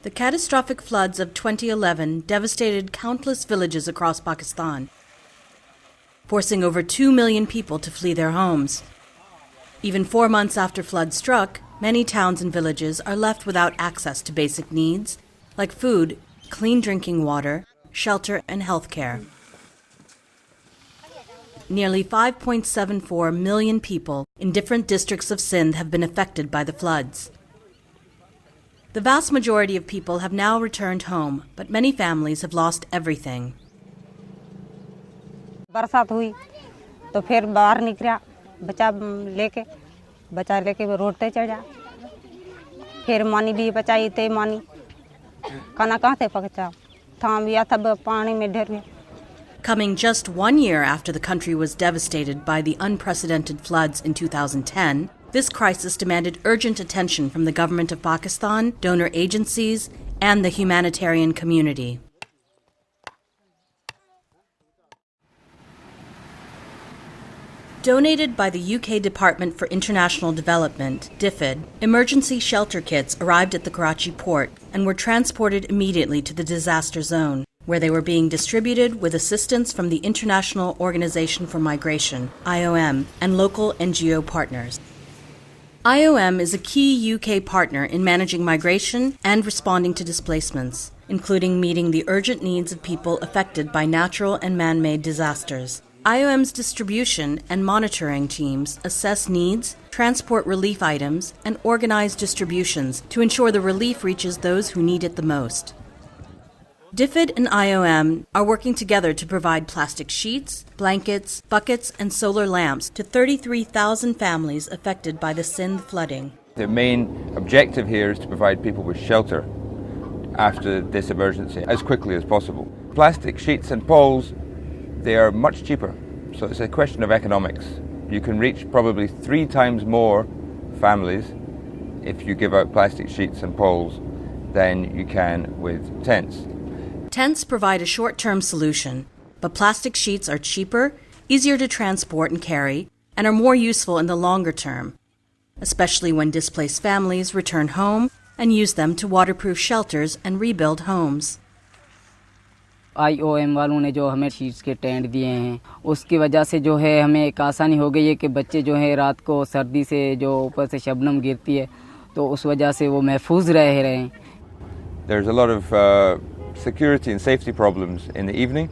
The catastrophic floods of 2011 devastated countless villages across Pakistan, forcing over 2 million people to flee their homes. Even 4 months after flood struck, many towns and villages are left without access to basic needs like food, clean drinking water, shelter, and health care. Nearly 5.74 million people in different districts of Sindh have been affected by the floods. The vast majority of people have now returned home, but many families have lost everything. बरसात हुई तो फिर बाहर निकला बच्चा लेके वो road पे चढ़ा फिर मानी भी बचाई ते मानी खाना कहाँ से पकचा थाम गया तब पानी में डर गया. Coming just 1 year after the country was devastated by the unprecedented floods in 2010, this crisis demanded urgent attention from the government of Pakistan, donor agencies, and the humanitarian community. Donated by the UK Department for International Development, DFID, emergency shelter kits arrived at the Karachi port and were transported immediately to the disaster zone, where they were being distributed with assistance from the International Organization for Migration, IOM, and local NGO partners. IOM is a key UK partner in managing migration and responding to displacements, including meeting the urgent needs of people affected by natural and man-made disasters. IOM's distribution and monitoring teams assess needs, transport relief items, and organize distributions to ensure the relief reaches those who need it the most. DFID and IOM are working together to provide plastic sheets, blankets, buckets, and solar lamps to 33,000 families affected by the Sindh flooding. The main objective here is to provide people with shelter after this emergency as quickly as possible. Plastic sheets and poles, they are much cheaper, so it's a question of economics. You can reach probably 3 times more families if you give out plastic sheets and poles than you can with tents. Tents provide a short-term solution, but plastic sheets are cheaper, easier to transport and carry, and are more useful in the longer term, especially when displaced families return home and use them to waterproof shelters and rebuild homes. IOM वालों ने जो हमें sheets के tent दिए हैं उसकी वजह से जो है हमें एक आसानी हो गई है कि बच्चे जो है रात को सर्दी से जो ऊपर से शबनम गिरती है तो उस वजह से वो महफूज रह रहे हैं. There's a lot of security and safety problems in the evening,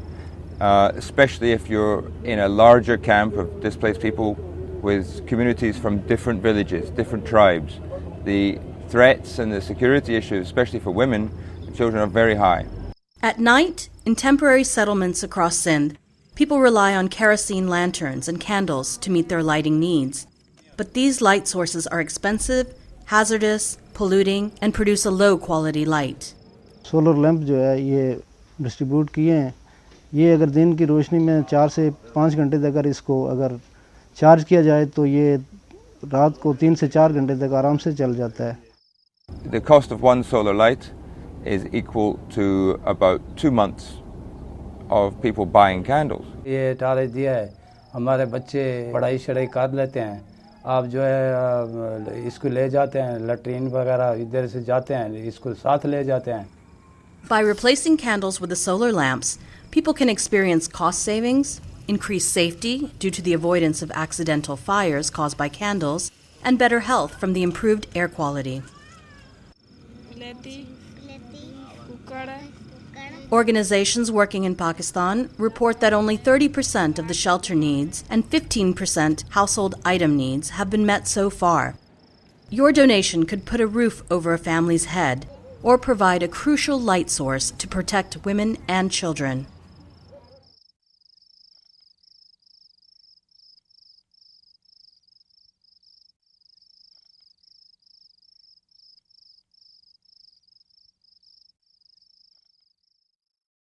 especially if you're in a larger camp of displaced people with communities from different villages, different tribes. The threats and the security issues, especially for women and children, are very high. At night, in temporary settlements across Sindh, people rely on kerosene lanterns and candles to meet their lighting needs. But these light sources are expensive, hazardous, polluting, and produce a low-quality light. Solar lamp जो है ये distribute किए हैं ये अगर दिन की रोशनी में 4 से 5 घंटे तक अगर इसको अगर चार्ज किया जाए तो ये रात को 3 से 4 घंटे तक आराम से चल जाता है. The cost of one solar light is equal to about 2 months of people buying candles. ये टारे दिया है हमारे बच्चे पढ़ाई शढ़ाई कर लेते हैं आप जो है स्कूल ले जाते हैं लैट्रिन वगैरह इधर से जाते हैं स्कूल साथ ले जाते हैं. By replacing candles with the solar lamps, people can experience cost savings, increased safety due to the avoidance of accidental fires caused by candles, and better health from the improved air quality. Organizations working in Pakistan report that only 30% of the shelter needs and 15% household item needs have been met so far. Your donation could put a roof over a family's head or provide a crucial light source to protect women and children.